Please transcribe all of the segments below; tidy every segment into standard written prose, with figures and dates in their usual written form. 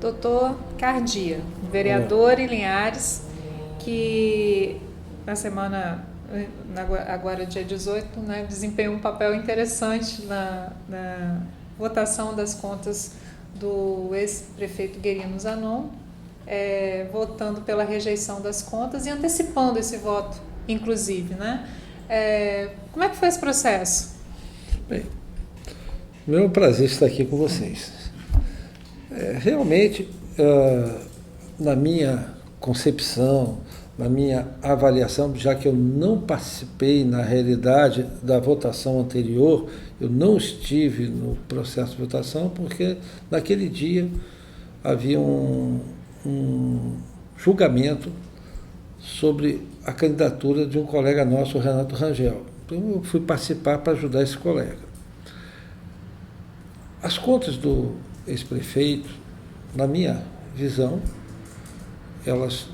Doutor Cardia, vereador em Linhares, que na semana, agora dia 18, né, desempenhou um papel interessante na votação das contas do ex-prefeito Guerino Zanon, votando pela rejeição das contas e antecipando esse voto, inclusive, né? Como é que foi esse processo? Bem, meu prazer estar aqui com vocês. Realmente, na minha concepção, na minha avaliação, já que eu não participei, na realidade, da votação anterior, eu não estive no processo de votação, porque naquele dia havia um julgamento sobre a candidatura de um colega nosso, o Renato Rangel. Então eu fui participar para ajudar esse colega. As contas do ex-prefeito, na minha visão, elas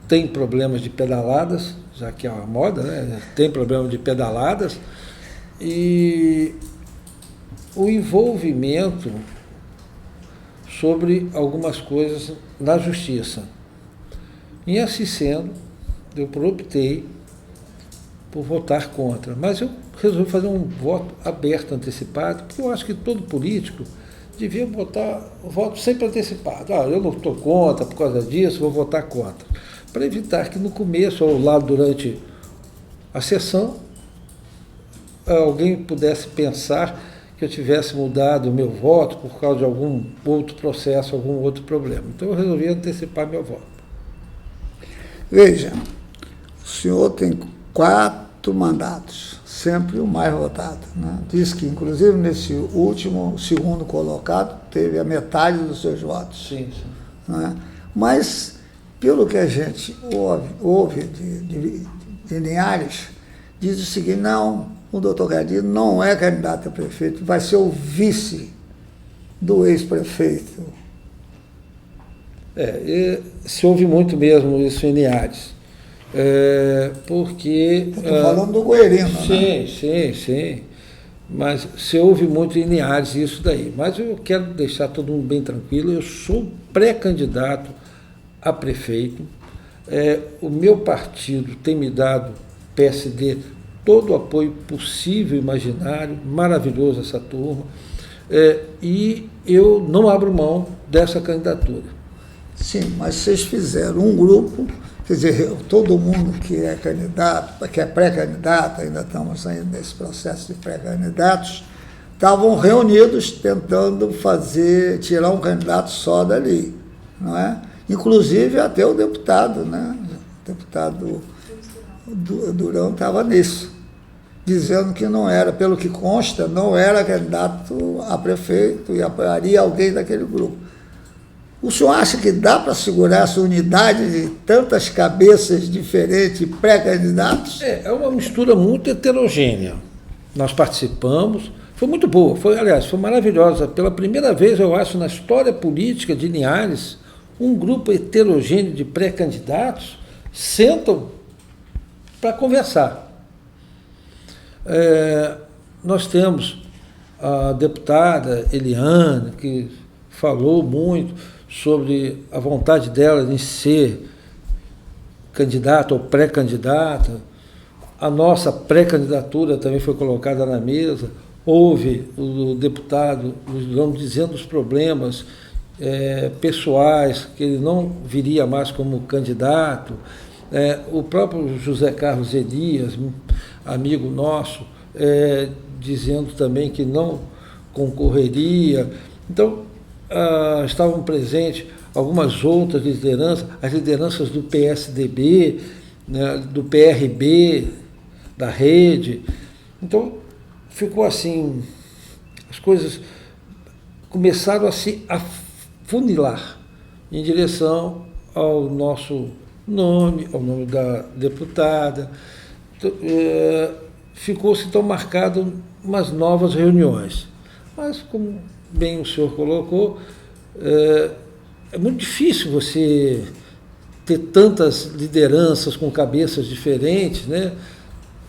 têm problemas de pedaladas, já que é uma moda, né? Tem problema de pedaladas, e o envolvimento sobre algumas coisas na justiça. E assim sendo, eu optei por votar contra, mas eu resolvi fazer um voto aberto, antecipado, porque eu acho que todo político devia votar o voto sempre antecipado. Eu não estou contra por causa disso, vou votar contra. Para evitar que no começo ou lá durante a sessão alguém pudesse pensar que eu tivesse mudado o meu voto por causa de algum outro processo, algum outro problema. Então eu resolvi antecipar meu voto. Veja, o senhor tem 4 mandatos, sempre o mais votado, né? Diz que, inclusive, nesse último, segundo colocado, teve a metade dos seus votos. Sim. Né? Mas, pelo que a gente ouve de Linhares, diz o seguinte: não, o doutor Cardia não é candidato a prefeito, vai ser o vice do ex-prefeito. Se ouve muito mesmo isso em Linhares. Porque... Estou falando do Guerino, sim, né? Sim. Mas se ouve muito em Linhares isso daí. Mas eu quero deixar todo mundo bem tranquilo. Eu sou pré-candidato a prefeito. O meu partido tem me dado, PSD, todo o apoio possível e imaginário. Maravilhoso essa turma. E eu não abro mão dessa candidatura. Sim, mas vocês fizeram um grupo, quer dizer, todo mundo que é candidato, que é pré-candidato, ainda estamos ainda nesse processo de pré-candidatos, estavam reunidos tentando tirar um candidato só dali, não é? Inclusive até o deputado, né? O deputado Durão estava nisso, dizendo que não era, pelo que consta, não era candidato a prefeito e apoiaria alguém daquele grupo. O senhor acha que dá para segurar essa unidade de tantas cabeças diferentes, pré-candidatos? É uma mistura muito heterogênea. Nós participamos, foi muito boa, foi maravilhosa. Pela primeira vez, eu acho, na história política de Linhares, um grupo heterogêneo de pré-candidatos sentam para conversar. Nós temos a deputada Eliane, que falou muito sobre a vontade dela em ser candidata ou pré-candidata. A nossa pré-candidatura também foi colocada na mesa. Houve o deputado dizendo os problemas pessoais, que ele não viria mais como candidato. O próprio José Carlos Elias, amigo nosso, dizendo também que não concorreria. Então, estavam presentes algumas outras lideranças, as lideranças do PSDB, né, do PRB, da Rede. Então, ficou assim, as coisas começaram a se afunilar em direção ao nosso nome, ao nome da deputada. Ficou-se então marcado umas novas reuniões. Mas, como bem o senhor colocou, é muito difícil você ter tantas lideranças com cabeças diferentes, né,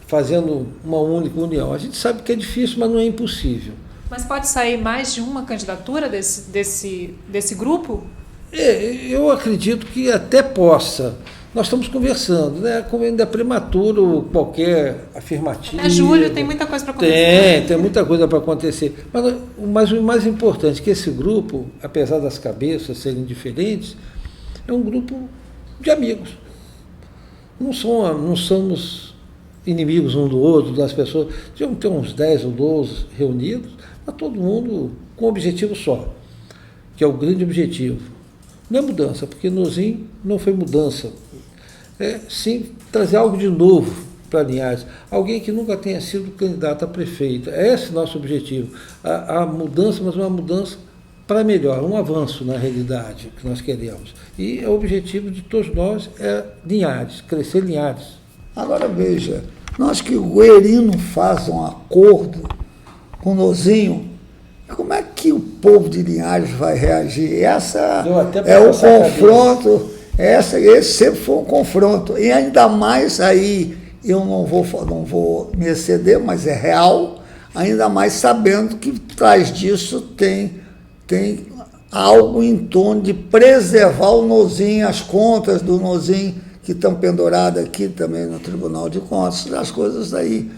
fazendo uma única união. A gente sabe que é difícil, mas não é impossível. Mas pode sair mais de uma candidatura desse grupo? Eu acredito que até possa. Nós estamos conversando, né? Como ainda é prematuro qualquer afirmativa. É julho, tem muita coisa para acontecer. Tem muita coisa para acontecer. Mas o mais importante é que esse grupo, apesar das cabeças serem diferentes, é um grupo de amigos. Não somos inimigos um do outro, das pessoas. Tem uns 10 ou 12 reunidos, mas todo mundo com um objetivo só, que é o grande objetivo. Não é mudança, porque Nozin não foi mudança. É sim trazer algo de novo para Linhares. Alguém que nunca tenha sido candidato a prefeito. É esse nosso objetivo. A mudança, mas uma mudança para melhor, um avanço na realidade que nós queremos. E o objetivo de todos nós é Linhares, crescer Linhares. Agora veja, nós que o Guerino faz um acordo com o Nozinho, como é que o povo de Linhares vai reagir? Essa é o confronto, esse sempre foi um confronto. E ainda mais aí, eu não vou me exceder, mas é real, ainda mais sabendo que atrás disso tem algo em torno de preservar o Nozinho, as contas do Nozinho, que estão penduradas aqui também no Tribunal de Contas, as coisas aí.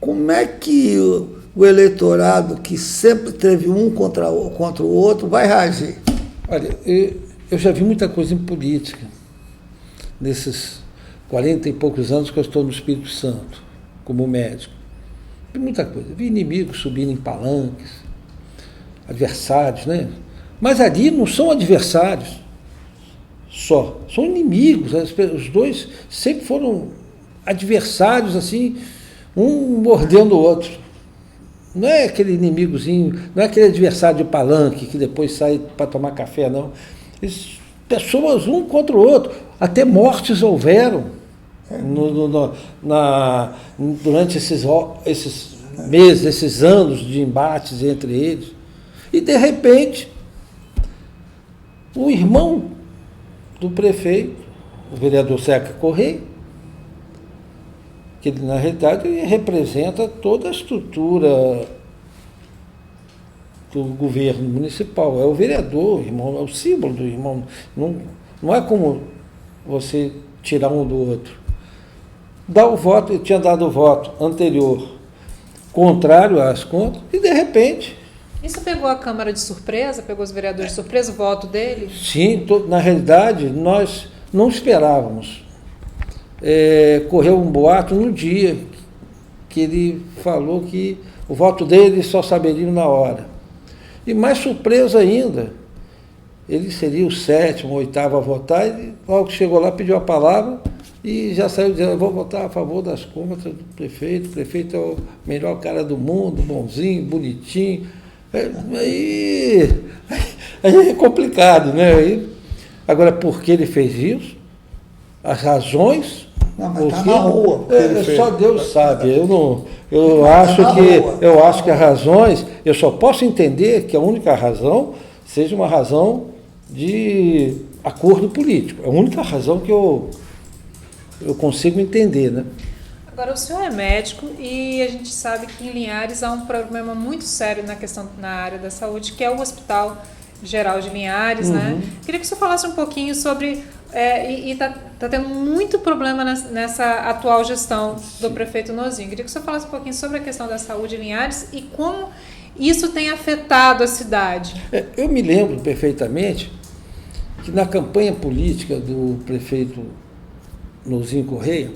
Como é que o eleitorado, que sempre teve um contra o outro, vai reagir? Olha, eu já vi muita coisa em política, nesses 40 e poucos anos que eu estou no Espírito Santo, como médico. Vi muita coisa. Vi inimigos subindo em palanques, adversários, né? Mas ali não são adversários só, são inimigos. Os dois sempre foram adversários, assim, um mordendo o outro. Não é aquele inimigozinho, não é aquele adversário de palanque que depois sai para tomar café, não. Pessoas um contra o outro, até mortes houveram durante esses meses, esses anos de embates entre eles. E, de repente, o irmão do prefeito, o vereador Zeca Correia, que na realidade ele representa toda a estrutura do governo municipal, é o vereador, irmão, é o símbolo do irmão. Não é como você tirar um do outro. Dá o voto, ele tinha dado o voto anterior contrário às contas, e de repente... Isso pegou a Câmara de surpresa? Pegou os vereadores de surpresa, o voto dele? Sim, na realidade, nós não esperávamos. Correu um boato no dia que ele falou que o voto dele só saberiam na hora. E mais surpresa ainda, ele seria o 7º, 8º a votar, e logo que chegou lá pediu a palavra e já saiu dizendo: eu vou votar a favor das contas do prefeito, o prefeito é o melhor cara do mundo, bonzinho, bonitinho. Aí é complicado, né? Agora, por que ele fez isso? As razões... Não, mas está na rua. Só Deus sabe. Eu acho que as razões, eu só posso entender que a única razão seja uma razão de acordo político. É a única razão que eu consigo entender, né? Agora, o senhor é médico e a gente sabe que em Linhares há um problema muito sério na área da saúde, que é o Hospital Geral de Linhares, né? Queria que o senhor falasse um pouquinho sobre... tá tendo muito problema nessa atual gestão do prefeito Nozinho. Queria que o senhor falasse um pouquinho sobre a questão da saúde em Linhares e como isso tem afetado a cidade. Eu me lembro perfeitamente que na campanha política do prefeito Nozinho Correia,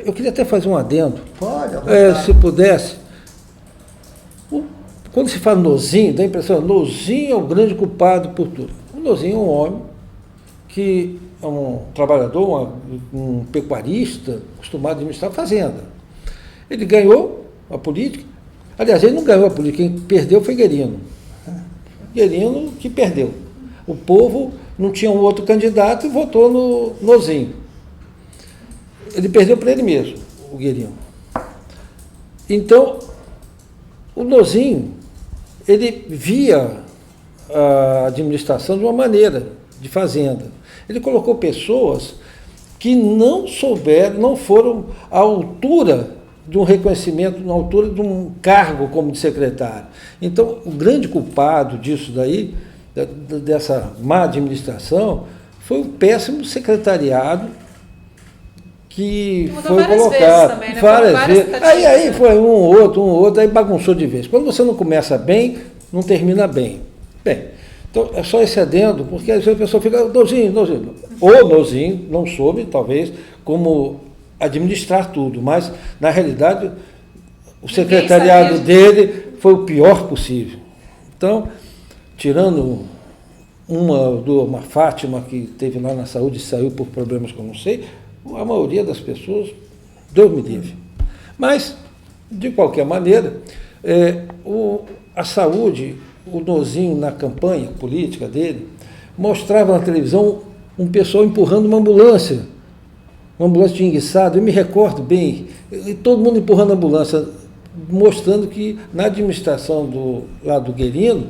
eu queria até fazer um adendo. Pode, se pudesse. Quando se fala Nozinho, dá a impressão que Nozinho é o grande culpado por tudo. O Nozinho é um homem que é um trabalhador, um pecuarista, acostumado a administrar a fazenda. Ele ganhou a política. Aliás, ele não ganhou a política, quem perdeu foi Guerino. Guerino que perdeu. O povo não tinha um outro candidato e votou no Nozinho. Ele perdeu para ele mesmo, o Guerino. Então, o Nozinho, ele via a administração de uma maneira, de fazenda. Ele colocou pessoas que não souberam, não foram à altura de um reconhecimento na altura de um cargo como de secretário. Então, o grande culpado disso daí, dessa má administração, foi o péssimo secretariado que foi colocado. Vezes também, né? Várias vezes. Aí foi um outro, aí bagunçou de vez. Quando você não começa bem, não termina bem. Bem, então é só esse adendo, porque às vezes a pessoa fica, Nozinho. Ou Nozinho não soube, talvez, como administrar tudo, mas, na realidade, o secretariado dele foi o pior possível. Então, tirando uma Fátima que teve lá na saúde e saiu por problemas que eu não sei, a maioria das pessoas, Deus me livre. Mas, de qualquer maneira, a saúde, o Nozinho na campanha política dele, mostrava na televisão um pessoal empurrando uma ambulância de enguiçado, eu me recordo bem, e todo mundo empurrando a ambulância, mostrando que na administração lá do Guerino,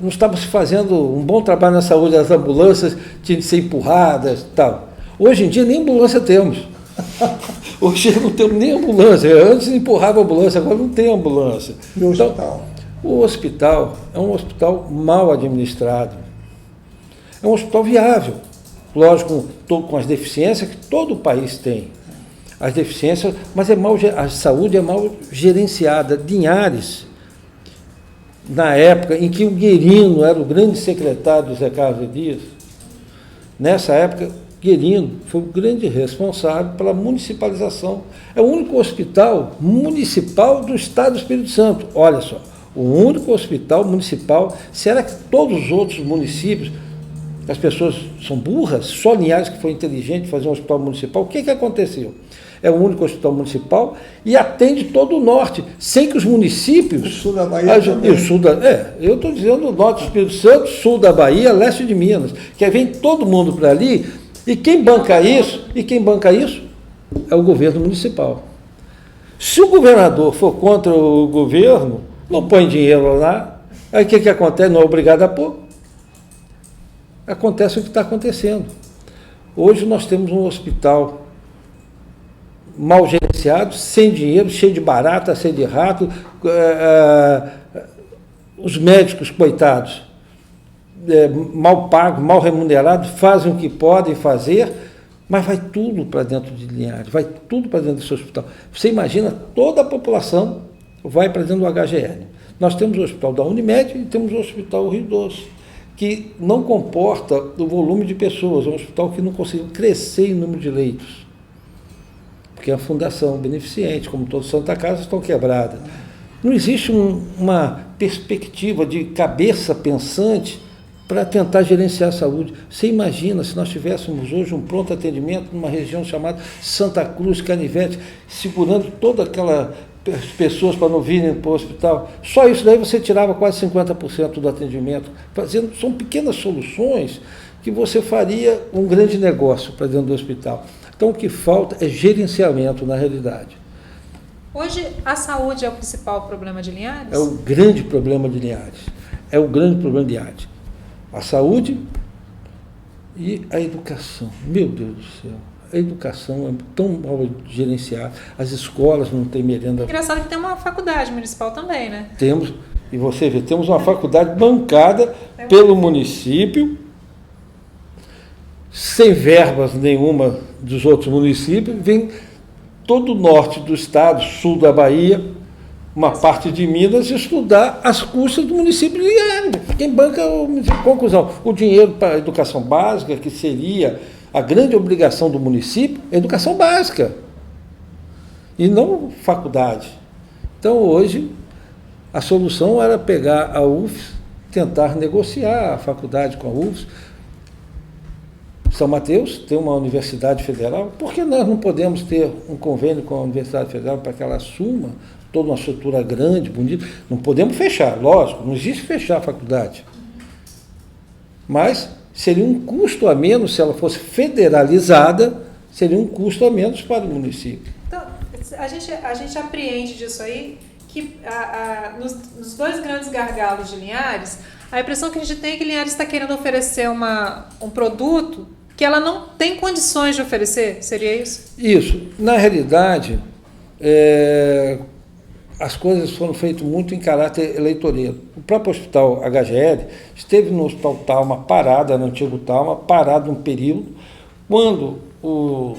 não estava se fazendo um bom trabalho na saúde, as ambulâncias tinham de ser empurradas e tal. Hoje em dia nem ambulância temos. Hoje não temos nem ambulância. Antes empurrava a ambulância, agora não tem ambulância. E o hospital? O hospital é um hospital mal administrado. É um hospital viável. Lógico, com as deficiências que todo o país tem. As deficiências, mas a saúde é mal gerenciada. Linhares, na época em que o Guerino era o grande secretário do Zé Carlos Dias, nessa época, Guerino foi o grande responsável pela municipalização. É o único hospital municipal do estado do Espírito Santo. Olha só, o único hospital municipal. Será que todos os outros municípios, as pessoas são burras? Só Linhares que foi inteligente fazer um hospital municipal. O que aconteceu? É o único hospital municipal e atende todo o norte, sem que os municípios... O sul da Bahia também. Eu estou dizendo o norte do Espírito Santo, sul da Bahia, leste de Minas, que vem todo mundo para ali, e quem banca isso? É o governo municipal. Se o governador for contra o governo, não põe dinheiro lá, aí o que acontece? Não é obrigado a pôr. Acontece o que está acontecendo. Hoje nós temos um hospital mal gerenciado, sem dinheiro, cheio de barata, cheio de rato, os médicos, coitados, mal pagos, mal remunerados, fazem o que podem fazer, mas vai tudo para dentro de Linhares, vai tudo para dentro desse hospital. Você imagina, toda a população vai para dentro do HGL. Nós temos o hospital da Unimed e temos o hospital Rio Doce, que não comporta o volume de pessoas, é um hospital que não conseguiu crescer em número de leitos, porque a fundação beneficente, como todos os Santa Casa, estão quebradas. Não existe uma perspectiva de cabeça pensante para tentar gerenciar a saúde. Você imagina se nós tivéssemos hoje um pronto atendimento numa região chamada Santa Cruz, Canivete, segurando toda aquela pessoas para não virem para o hospital. Só isso daí você tirava quase 50% do atendimento. São pequenas soluções que você faria um grande negócio para dentro do hospital. Então, o que falta é gerenciamento, na realidade. Hoje, a saúde é o principal problema de Linhares? É o grande problema de Linhares. A saúde e a educação. Meu Deus do céu. A educação é tão mal gerenciada. As escolas não têm merenda. Engraçado que tem uma faculdade municipal também, né? Temos, e você vê, temos uma faculdade bancada pelo município, sem verbas nenhuma dos outros municípios, vem todo o norte do estado, sul da Bahia, uma parte de Minas, estudar as custas do município de Linhares. Quem banca, conclusão, o dinheiro para a educação básica, que seria a grande obrigação do município, é educação básica, e não faculdade. Então, hoje, a solução era pegar a UFES, tentar negociar a faculdade com a UFES. São Mateus tem uma universidade federal, por que nós não podemos ter um convênio com a Universidade Federal para que ela assuma toda uma estrutura grande, bonita? Não podemos fechar, lógico, não existe fechar a faculdade. Mas seria um custo a menos, se ela fosse federalizada, seria um custo a menos para o município. Então, a gente apreende disso aí, que nos dois grandes gargalos de Linhares, a impressão que a gente tem é que Linhares está querendo oferecer um produto que ela não tem condições de oferecer, seria isso? Isso. Na realidade, as coisas foram feitas muito em caráter eleitoreiro. O próprio hospital HGL esteve no hospital Talma parado, no antigo Talma, parado um período. Quando o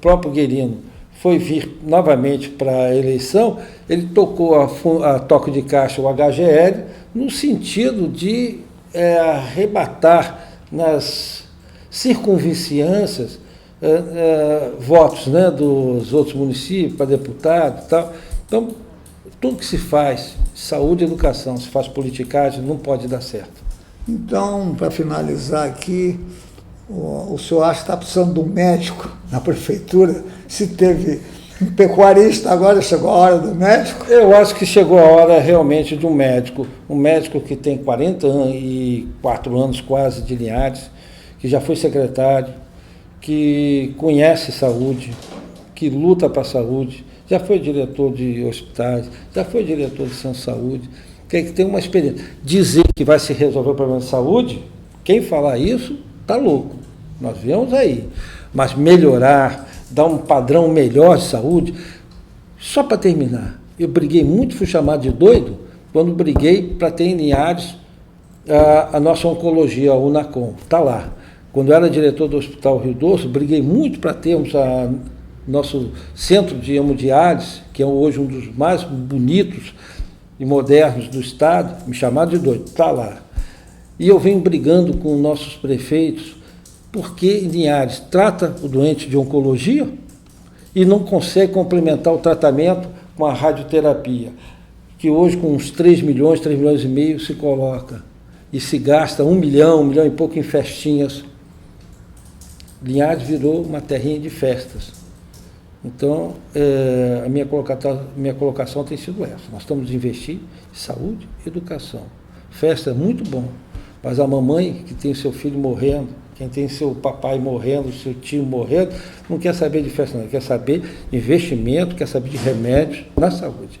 próprio Guerino foi vir novamente para a eleição, ele tocou a toque de caixa o HGL no sentido de arrebatar nas circunvizinhanças votos, né, dos outros municípios para deputado e tal. Então, tudo que se faz, saúde e educação, se faz politicagem, não pode dar certo. Então, para finalizar aqui, o senhor acha que está precisando de um médico na prefeitura? Se teve um pecuarista, agora chegou a hora do médico? Eu acho que chegou a hora realmente de um médico que tem 44 anos quase de Linhares, que já foi secretário, que conhece saúde, que luta para a saúde, já foi diretor de hospitais, já foi diretor de centro de saúde, que tem uma experiência. Dizer que vai se resolver o problema de saúde, quem falar isso está louco. Nós viemos aí. Mas melhorar, dar um padrão melhor de saúde. Só para terminar, eu briguei muito, fui chamado de doido, quando briguei para ter em Linhares a nossa oncologia, a Unacom. Está lá. Quando eu era diretor do Hospital Rio Doce, briguei muito para termos nosso centro de hemodiálise, que é hoje um dos mais bonitos e modernos do estado, me chamaram de doido, está lá. E eu venho brigando com nossos prefeitos, porque Linhares trata o doente de oncologia e não consegue complementar o tratamento com a radioterapia, que hoje com uns 3 milhões e meio se coloca, e se gasta 1 milhão e pouco em festinhas. Linhares virou uma terrinha de festas. Então, a minha colocação tem sido essa. Nós estamos investindo em saúde e educação. Festa é muito bom, mas a mamãe que tem seu filho morrendo, quem tem seu papai morrendo, seu tio morrendo, não quer saber de festa, não. Quer saber de investimento, quer saber de remédios na saúde.